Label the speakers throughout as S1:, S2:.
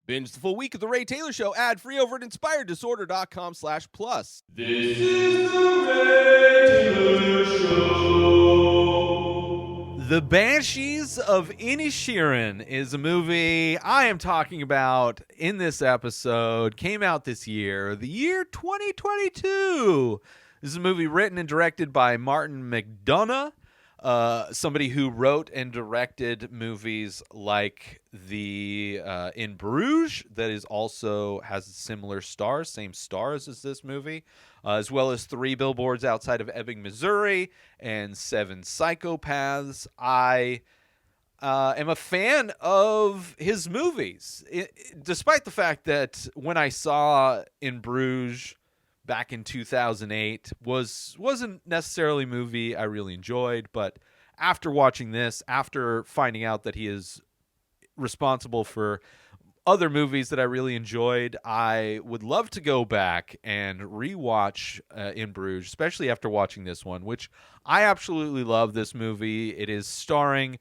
S1: Binge the full week of The Ray Taylor Show ad-free over at inspireddisorder.com/plus.
S2: This is The Ray Taylor Show.
S3: The Banshees of Inisherin is a movie I am talking about in this episode. Came out this year, the year 2022. This is a movie written and directed by Martin McDonagh, somebody who wrote and directed movies like the In Bruges, that is also has similar stars, same stars as this movie, as well as 3 Billboards Outside of Ebbing, Missouri, and 7 Psychopaths. I am a fan of his movies, despite the fact that when I saw In Bruges back in 2008 wasn't necessarily a movie I really enjoyed, but after watching this, after finding out that he is responsible for other movies that I really enjoyed, I would love to go back and rewatch In Bruges, especially after watching this one, which I absolutely love this movie. It is starring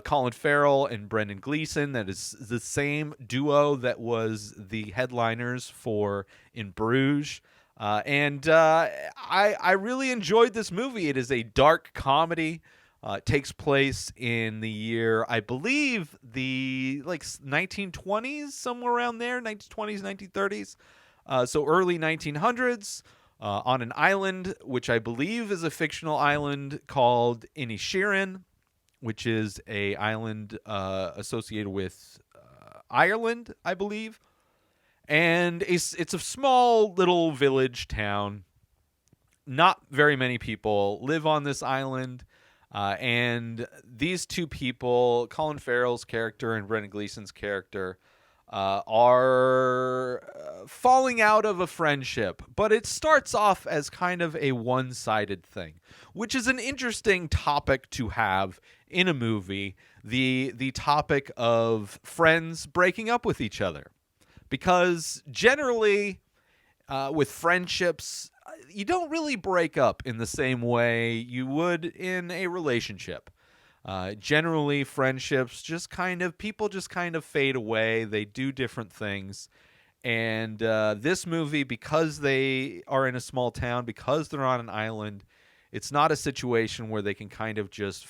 S3: Colin Farrell and Brendan Gleeson. That is the same duo that was the headliners for In Bruges. I really enjoyed this movie. It is a dark comedy. It takes place in the year, I believe, the 1920s, somewhere around there, 1920s, 1930s. So early 1900s, on an island, which I believe is a fictional island called Inisherin, which is a island associated with Ireland, I believe. And it's a small little village town. Not very many people live on this island. And these two people, Colin Farrell's character and Brendan Gleeson's character, are falling out of a friendship. But it starts off as kind of a one-sided thing, which is an interesting topic to have in a movie. The topic of friends breaking up with each other. Because generally, with friendships, you don't really break up in the same way you would in a relationship. Generally, friendships people just kind of fade away. They do different things. And this movie, because they are in a small town, because they're on an island, it's not a situation where they can kind of just,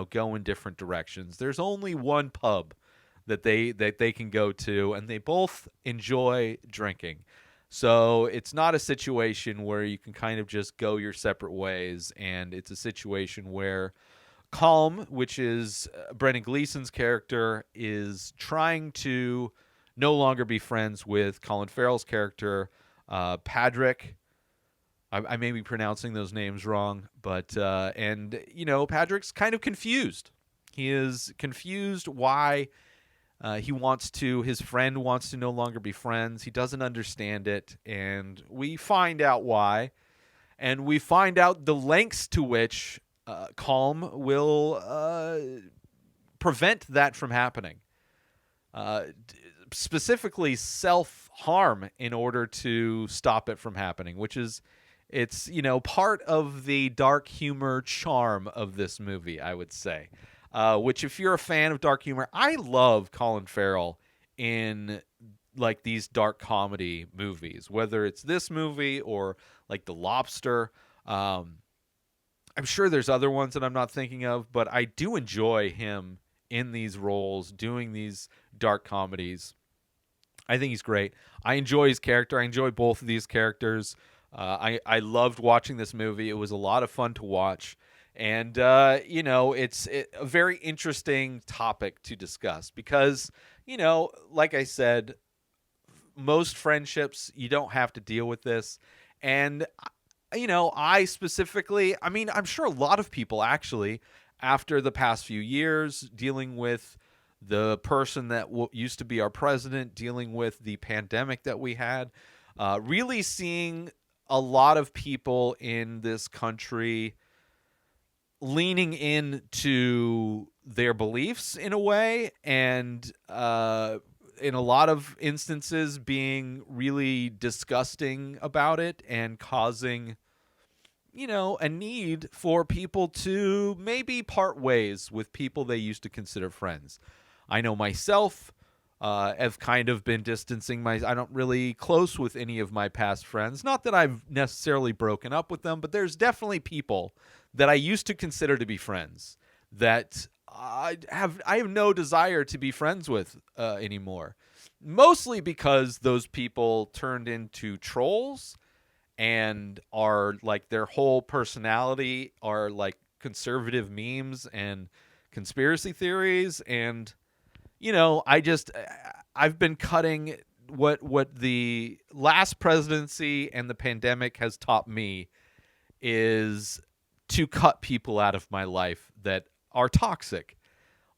S3: go in different directions. There's only one pub that they can go to, and they both enjoy drinking. So it's not a situation where you can kind of just go your separate ways, and it's a situation where Calm, which is Brendan Gleeson's character, is trying to no longer be friends with Colin Farrell's character, Patrick. I may be pronouncing those names wrong, but Patrick's kind of confused. He is confused why his friend wants to no longer be friends. He doesn't understand it, and we find out why. And we find out the lengths to which Calm will prevent that from happening. Specifically self-harm in order to stop it from happening, it's part of the dark humor charm of this movie, I would say. Which, if you're a fan of dark humor, I love Colin Farrell in these dark comedy movies, whether it's this movie or like The Lobster. I'm sure there's other ones that I'm not thinking of, but I do enjoy him in these roles, doing these dark comedies. I think he's great. I enjoy his character. I enjoy both of these characters. I loved watching this movie. It was a lot of fun to watch. And, it's a very interesting topic to discuss because, like I said, most friendships, you don't have to deal with this. And, I specifically, I'm sure a lot of people actually, after the past few years, dealing with the person that used to be our president, dealing with the pandemic that we had, really seeing a lot of people in this country leaning into their beliefs in a way, and in a lot of instances being really disgusting about it and causing, a need for people to maybe part ways with people they used to consider friends. I know myself, have kind of been distancing I don't really close with any of my past friends. Not that I've necessarily broken up with them, but there's definitely people that I used to consider to be friends that I have no desire to be friends with anymore. Mostly because those people turned into trolls and are like their whole personality are like conservative memes and conspiracy theories. And I've been cutting what the last presidency and the pandemic has taught me is to cut people out of my life that are toxic,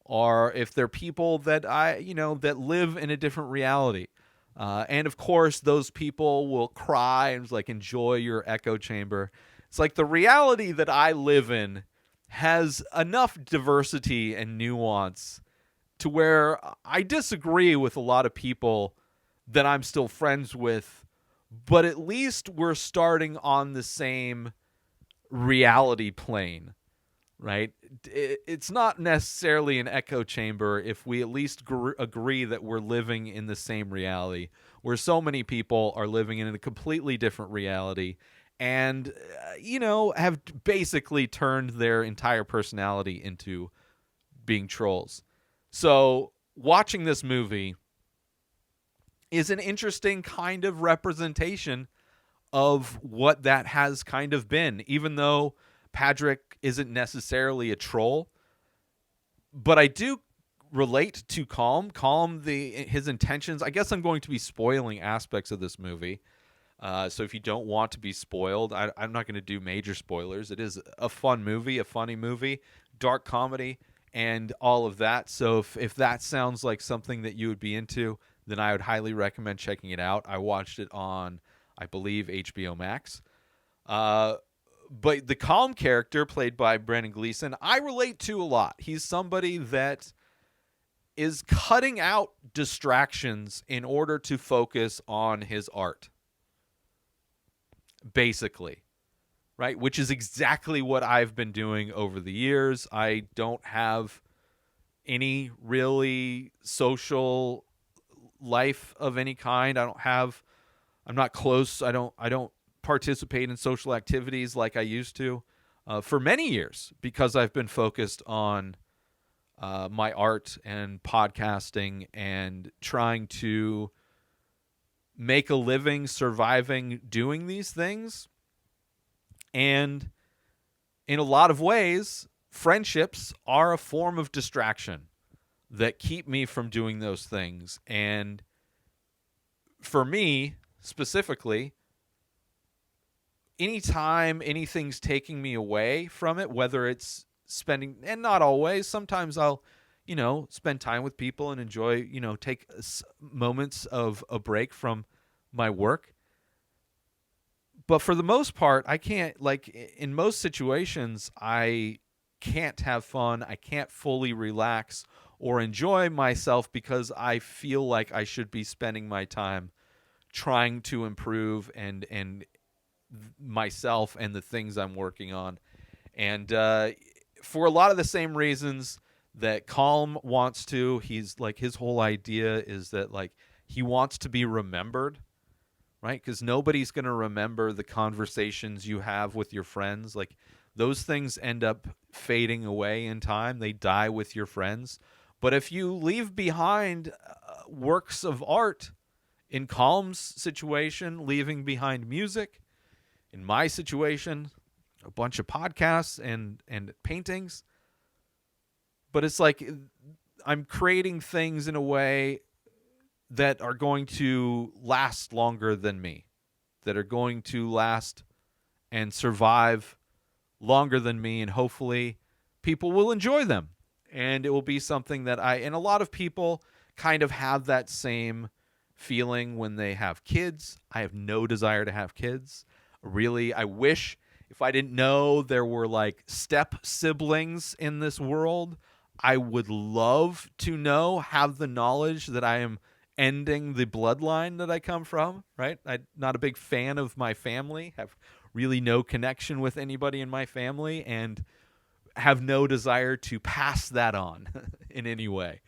S3: or if they're people that that live in a different reality. And of course, those people will cry and like enjoy your echo chamber. It's like the reality that I live in has enough diversity and nuance to where I disagree with a lot of people that I'm still friends with, but at least we're starting on the same reality plane, right? It's not necessarily an echo chamber if we at least agree that we're living in the same reality, where so many people are living in a completely different reality and, have basically turned their entire personality into being trolls. So watching this movie is an interesting kind of representation of what that has kind of been, even though Patrick isn't necessarily a troll. But I do relate to Calm. His intentions. I guess I'm going to be spoiling aspects of this movie. So if you don't want to be spoiled, I'm not going to do major spoilers. It is a fun movie, a funny movie, dark comedy, and all of that. So if that sounds like something that you would be into, then I would highly recommend checking it out. I watched it on, I believe, HBO Max. But the Calm character, played by Brendan Gleeson, I relate to a lot. He's somebody that is cutting out distractions in order to focus on his art, basically, right? Which is exactly what I've been doing over the years. I don't have any really social life of any kind. I'm not close. I don't participate in social activities like I used to for many years, because I've been focused on my art and podcasting and trying to make a living surviving doing these things. And in a lot of ways, friendships are a form of distraction that keep me from doing those things. And for me specifically, anytime anything's taking me away from it, whether it's spending, and not always, sometimes I'll, spend time with people and enjoy, take moments of a break from my work. But for the most part, I can't, like, in most situations, I can't have fun. I can't fully relax or enjoy myself because I feel like I should be spending my time trying to improve and myself and the things I'm working on. And for a lot of the same reasons that Calm wants to, he's like, his whole idea is that, like, he wants to be remembered, right? Because nobody's going to remember the conversations you have with your friends. Like, those things end up fading away in time. They die with your friends. But if you leave behind works of art, in Calm's situation, leaving behind music, in my situation, a bunch of podcasts and paintings. But it's like I'm creating things in a way that are going to last longer than me, that are going to last and survive longer than me, and hopefully people will enjoy them. And it will be something that and a lot of people kind of have that same feeling when they have kids. I have no desire to have kids. Really, I wish, if I didn't know there were like step siblings in this world, I would love to have the knowledge that I am ending the bloodline that I come from, right? I'm not a big fan of my family, have really no connection with anybody in my family, and have no desire to pass that on in any way.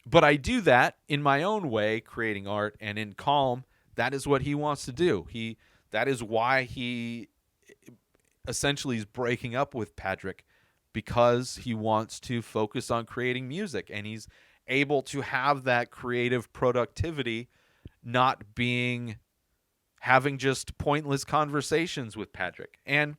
S3: But I do that in my own way, creating art, and in Calm, that is what he wants to do. That is why he essentially is breaking up with Patrick, because he wants to focus on creating music, and he's able to have that creative productivity, not having just pointless conversations with Patrick. And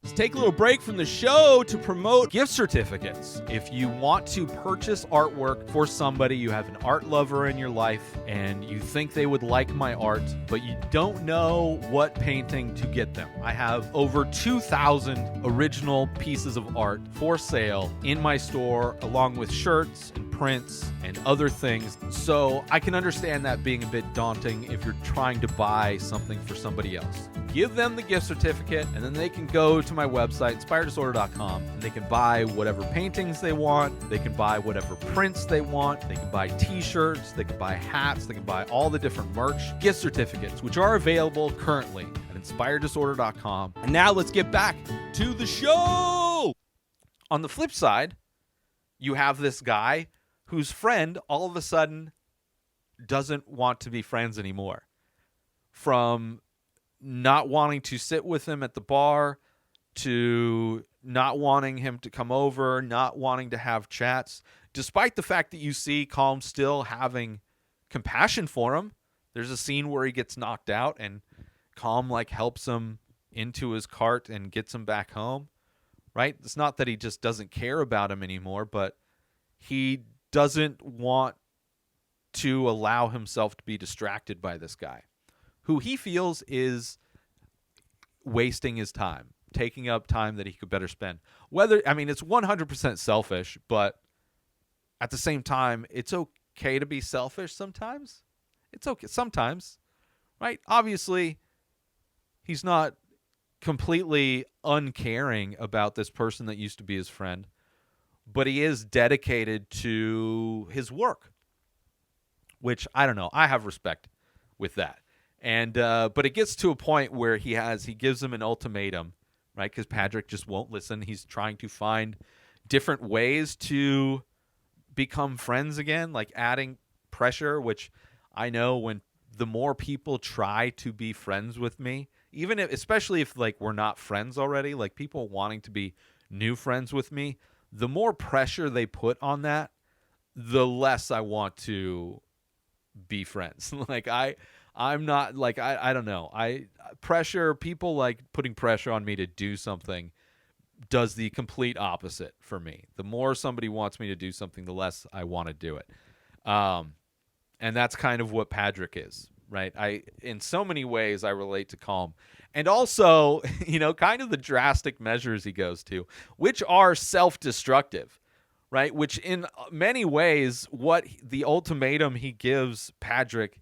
S1: Let's take a little break from the show to promote
S3: gift certificates. If you want to purchase artwork for somebody, you have an art lover in your life and you think they would like my art, but you don't know what painting to get them. I have over 2,000 original pieces of art for sale in my store, along with shirts and prints and other things. So I can understand that being a bit daunting if you're trying to buy something for somebody else. Give them the gift certificate, and then they can go to my website, inspireddisorder.com, and they can buy whatever paintings they want. They can buy whatever prints they want. They can buy t-shirts. They can buy hats. They can buy all the different merch. Gift certificates, which are available currently at inspireddisorder.com.
S1: And now let's get back to the show.
S3: On the flip side, you have this guy whose friend all of a sudden doesn't want to be friends anymore. From not wanting to sit with him at the bar, to not wanting him to come over, not wanting to have chats, despite the fact that you see Calm still having compassion for him. There's a scene where he gets knocked out and Calm helps him into his cart and gets him back home, right? It's not that he just doesn't care about him anymore, but he doesn't want to allow himself to be distracted by this guy, who he feels is wasting his time, taking up time that he could better spend. It's 100% selfish, but at the same time, it's okay to be selfish sometimes. It's okay sometimes, right? Obviously, he's not completely uncaring about this person that used to be his friend, but he is dedicated to his work, which, I don't know, I have respect with that. And but it gets to a point where he gives him an ultimatum, right? Because Patrick just won't listen. He's trying to find different ways to become friends again, like adding pressure, which I know when the more people try to be friends with me, especially if we're not friends already, people wanting to be new friends with me, the more pressure they put on that, the less I want to be friends. I'm not I don't know. People putting pressure on me to do something does the complete opposite for me. The more somebody wants me to do something, the less I want to do it. And that's kind of what Patrick is, right? In so many ways I relate to Calm. And also, kind of the drastic measures he goes to, which are self-destructive, right? Which in many ways, what the ultimatum he gives Patrick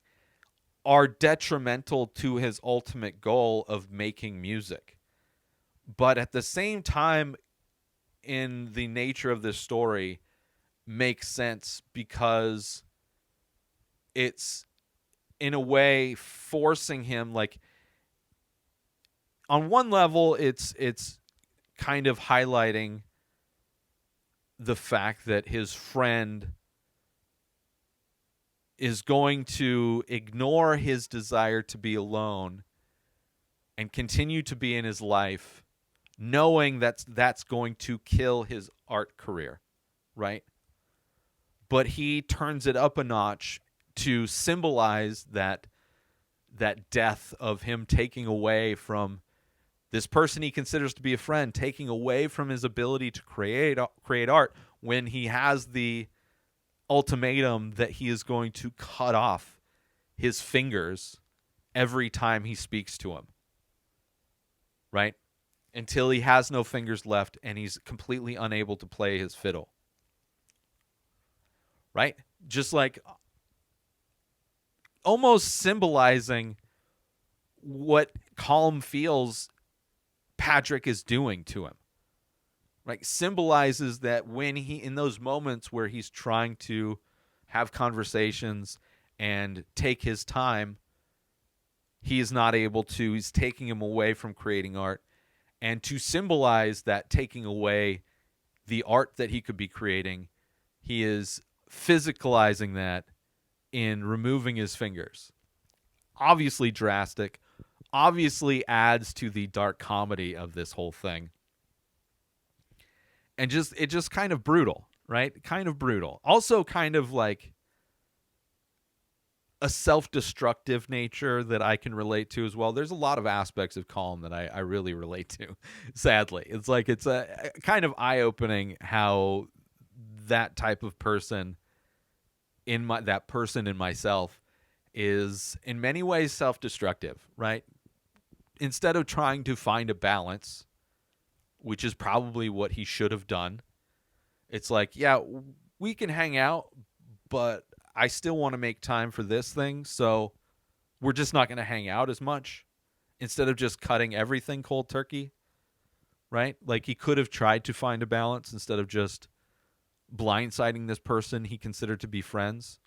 S3: are detrimental to his ultimate goal of making music. But at the same time, in the nature of this story, makes sense because it's, in a way, forcing him, on one level, it's kind of highlighting the fact that his friend is going to ignore his desire to be alone and continue to be in his life, knowing that's going to kill his art career, right? But he turns it up a notch to symbolize that death of him taking away from this person he considers to be a friend, taking away from his ability to create art, when he has the ultimatum that he is going to cut off his fingers every time he speaks to him, right? Until he has no fingers left and he's completely unable to play his fiddle, right? Just almost symbolizing what Calm feels Patrick is doing to him. Right, symbolizes that when in those moments where he's trying to have conversations and take his time, he is not able to. He's taking him away from creating art. And to symbolize that taking away the art that he could be creating, he is physicalizing that in removing his fingers. Obviously drastic, obviously adds to the dark comedy of this whole thing. And it just kind of brutal, right? Kind of brutal. Also kind of like a self-destructive nature that I can relate to as well. There's a lot of aspects of Colin that I really relate to, sadly. It's like it's a kind of eye-opening how that type of person in myself is in many ways self-destructive, right? Instead of trying to find a balance, which is probably what he should have done, it's like, yeah, we can hang out, but I still want to make time for this thing, so we're just not going to hang out as much, instead of just cutting everything cold turkey, right? Like, he could have tried to find a balance instead of just blindsiding this person he considered to be friends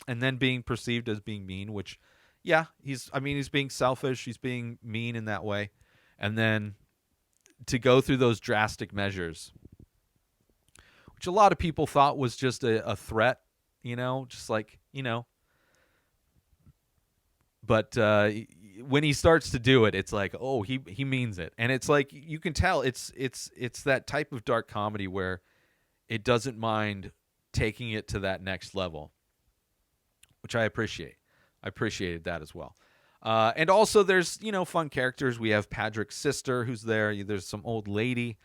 S3: and then being perceived as being mean, which, yeah, he's being selfish, he's being mean in that way. And then to go through those drastic measures, which a lot of people thought was just a threat, just like, but when he starts to do it, it's like, oh, he means it. And it's like, you can tell it's that type of dark comedy where it doesn't mind taking it to that next level, which I appreciate. I appreciated that as well. And also there's, fun characters. We have Patrick's sister who's there. There's some old lady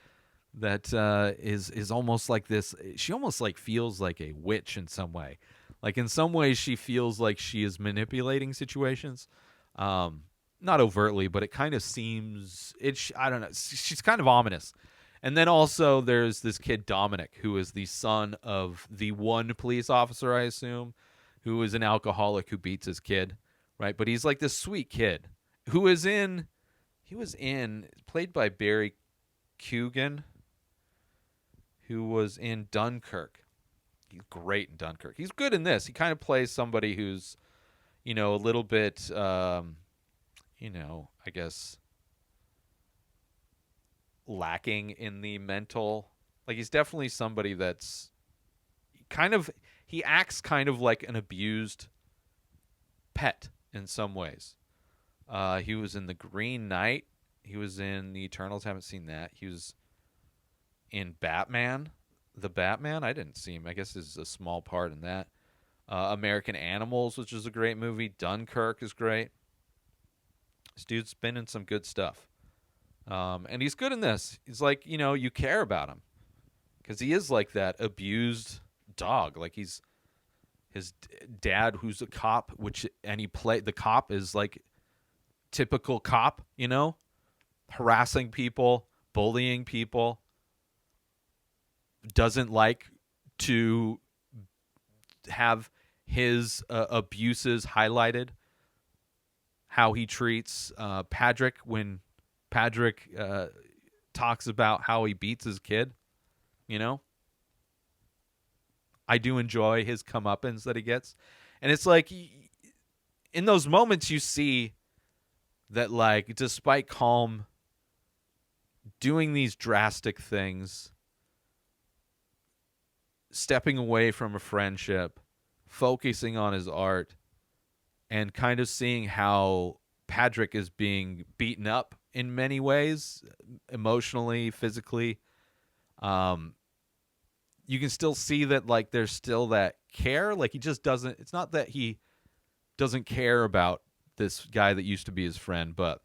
S3: that is almost like this. She almost like feels like a witch in some way. Like in some ways she feels like she is manipulating situations. Not overtly, but it kind of seems, I don't know. She's kind of ominous. And then also there's this kid Dominic, who is the son of the one police officer, I assume, who is an alcoholic who beats his kid, right? But he's like this sweet kid who played by Barry Keoghan, who was in Dunkirk. He's great in Dunkirk. He's good in this. He kind of plays somebody who's, a little bit, I guess, lacking in the mental. Like, he's definitely somebody that's he acts kind of like an abused pet in some ways. He was in The Green Knight. He was in The Eternals. Haven't seen that. He was in Batman. The Batman. I didn't see him. I guess is a small part in that. American Animals, which is a great movie. Dunkirk is great. This dude's been in some good stuff. And he's good in this. He's like, you care about him. Because he is like that abused dog. Like, he's his dad who's a cop, the cop is like typical cop, harassing people, bullying people, doesn't like to have his abuses highlighted, how he treats Patrick when Patrick talks about how he beats his kid, I do enjoy his comeuppance that he gets. And it's like, in those moments you see that, like, despite Calm doing these drastic things, stepping away from a friendship, focusing on his art, and kind of seeing how Patrick is being beaten up in many ways, emotionally, physically, you can still see that, like, there's still that care. Like, he just doesn't, it's not that he doesn't care about this guy that used to be his friend, but,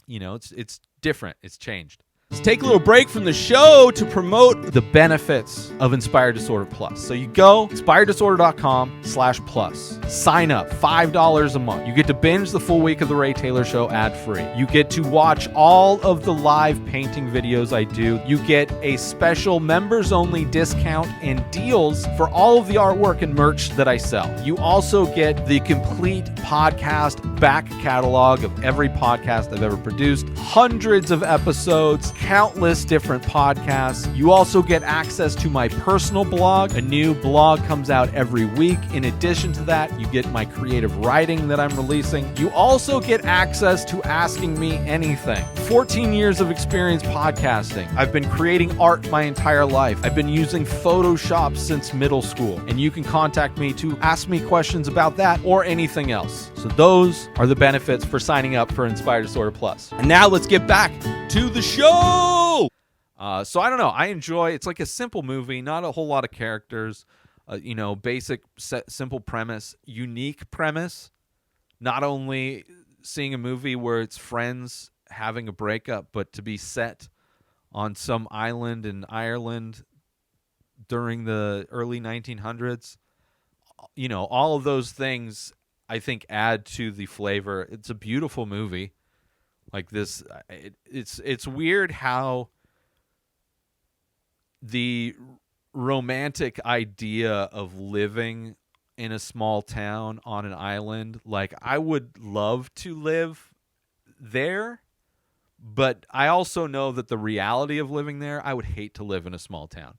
S3: it's different. It's changed.
S1: Let's take a little break from the show to promote
S3: the benefits of Inspired Disorder Plus. So you go inspireddisorder.com/plus. Sign up, $5 a month. You get to binge the full week of The Ray Taylor Show ad-free. You get to watch all of the live painting videos I do. You get a special members-only discount and deals for all of the artwork and merch that I sell. You also get the complete podcast back catalog of every podcast I've ever produced, hundreds of episodes, countless different podcasts. You also get access to my personal blog. A new blog comes out every week. In addition to that, you get my creative writing that I'm releasing. You also get access to Asking Me Anything. 14 years of experience podcasting. I've been creating art my entire life. I've been using Photoshop since middle school, and you can contact me to ask me questions about that or anything else. So those are the benefits for signing up for Inspired Disorder Plus.
S1: And now let's get back to the show.
S3: So I don't know. I enjoy. It's like a simple movie, not a whole lot of characters. Basic, simple premise, unique premise. Not only seeing a movie where it's friends having a breakup, but to be set on some island in Ireland during the early 1900s. All of those things I think add to the flavor. It's a beautiful movie. Like this, it's weird how the romantic idea of living in a small town on an island, like I would love to live there, but I also know that the reality of living there, I would hate to live in a small town.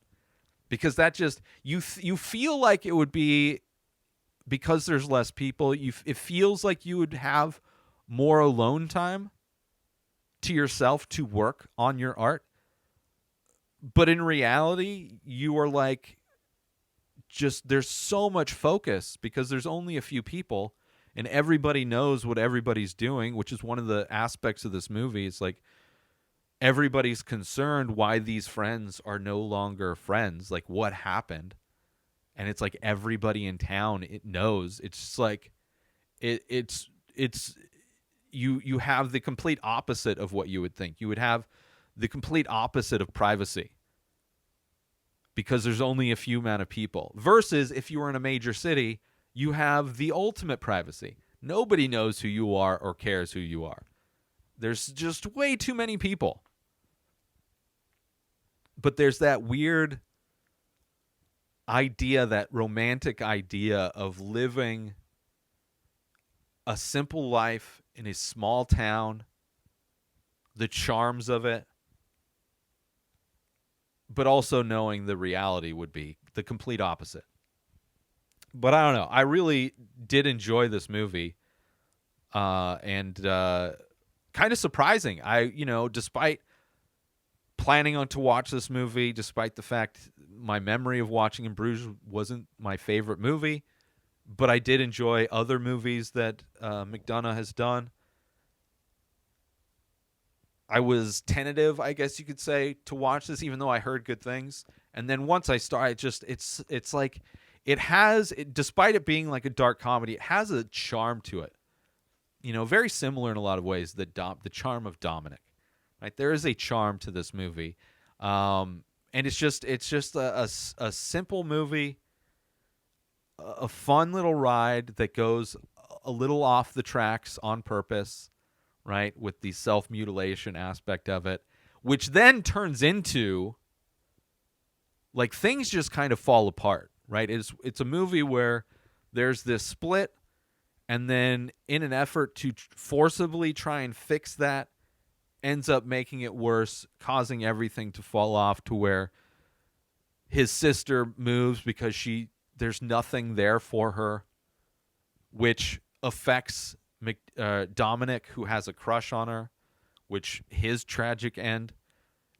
S3: Because that just, you feel like it would be, because there's less people, it feels like you would have more alone time to yourself to work on your art. But in reality, you are like, there's so much focus because there's only a few people and everybody knows what everybody's doing, which is one of the aspects of this movie. It's like everybody's concerned why these friends are no longer friends, like what happened. And it's like everybody in town, it knows. It's just like it's you have the complete opposite of what you would think. You would have the complete opposite of privacy because there's only a few amount of people. Versus if you were in a major city, you have the ultimate privacy. Nobody knows who you are or cares who you are. There's just way too many people. But there's that weird idea, that romantic idea of living a simple life in a small town, the charms of it, but also knowing the reality would be the complete opposite. But I don't know. I really did enjoy this movie, and kind of surprising. Despite planning on to watch this movie, despite the fact my memory of watching in Bruges wasn't my favorite movie, but I did enjoy other movies that McDonagh has done. I was tentative, I guess you could say, to watch this, even though I heard good things. And then once I start, it's like despite it being like a dark comedy, it has a charm to it. Very similar in a lot of ways, the charm of Dominic. Right, there is a charm to this movie, and it's just a simple movie, a fun little ride that goes a little off the tracks on purpose, right, with the self-mutilation aspect of it, which then turns into like things just kind of fall apart, right? It's a movie where there's this split, and then in an effort to forcibly try and fix that, ends up making it worse, causing everything to fall off to where his sister moves because there's nothing there for her, which affects Dominic, who has a crush on her, which his tragic end.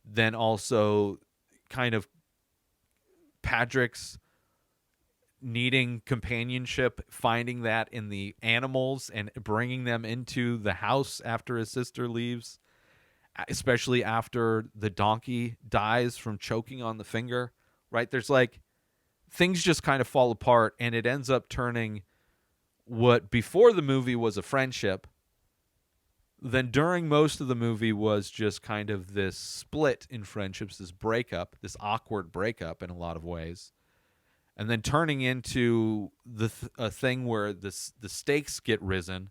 S3: Then also kind of Patrick's needing companionship, finding that in the animals and bringing them into the house after his sister leaves. Especially after the donkey dies from choking on the finger, right? There's like things just kind of fall apart, and it ends up turning what before the movie was a friendship, then during most of the movie was just kind of this split in friendships, this breakup, this awkward breakup in a lot of ways, and then turning into a thing where the stakes get risen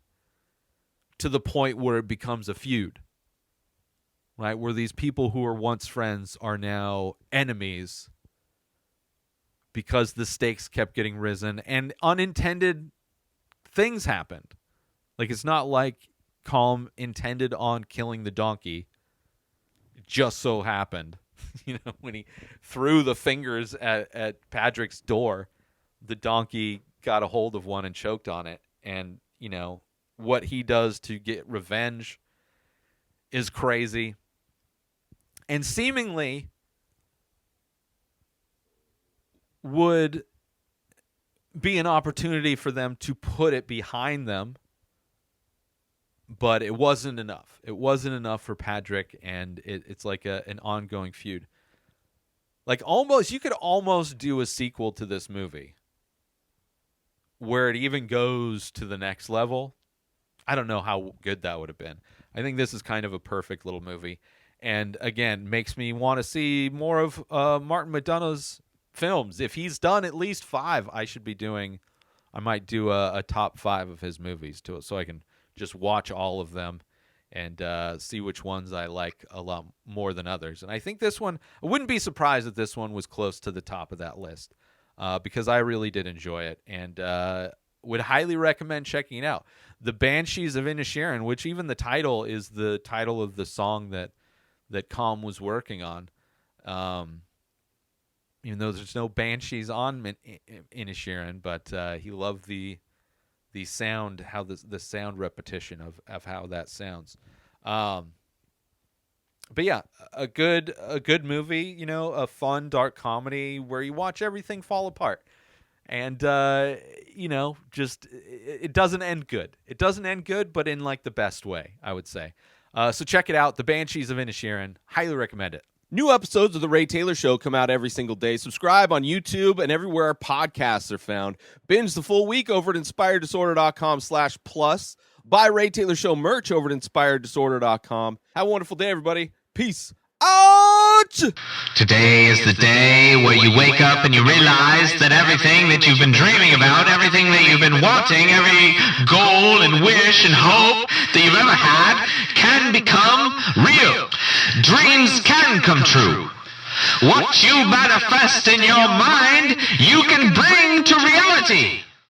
S3: to the point where it becomes a feud. Right, where these people who were once friends are now enemies because the stakes kept getting risen and unintended things happened. Like, it's not like Colm intended on killing the donkey. It just so happened, when he threw the fingers at Patrick's door, the donkey got a hold of one and choked on it. And, what he does to get revenge is crazy. And seemingly would be an opportunity for them to put it behind them. But it wasn't enough. It wasn't enough for Patrick, and it's like an ongoing feud. Like, you could almost do a sequel to this movie where it even goes to the next level. I don't know how good that would have been. I think this is kind of a perfect little movie. And, again, makes me want to see more of Martin McDonagh's films. If he's done at least 5, I might do a top 5 of his movies too, so I can just watch all of them and see which ones I like a lot more than others. And I think this one, I wouldn't be surprised if this one was close to the top of that list because I really did enjoy it and would highly recommend checking it out. The Banshees of Inisherin, which even the title is the title of the song that Colm was working on. Even though there's no banshees on Inisherin, but he loved the sound, how the sound repetition of how that sounds. But yeah, a good movie, a fun dark comedy where you watch everything fall apart, and just it doesn't end good. It doesn't end good, but in like the best way, I would say. So check it out, The Banshees of Inisherin. Highly recommend it.
S1: New episodes of The Ray Taylor Show come out every single day. Subscribe on YouTube and everywhere our podcasts are found. Binge the full week over at inspireddisorder.com/plus. Buy Ray Taylor Show merch over at inspireddisorder.com. Have a wonderful day, everybody. Peace out!
S4: Today is the day where you wake up and you realize that everything that you've been dreaming about, everything that you've been wanting, every goal and wish and hope that you've ever had can become real. Dreams can come true. What you manifest in your mind, you can bring to reality.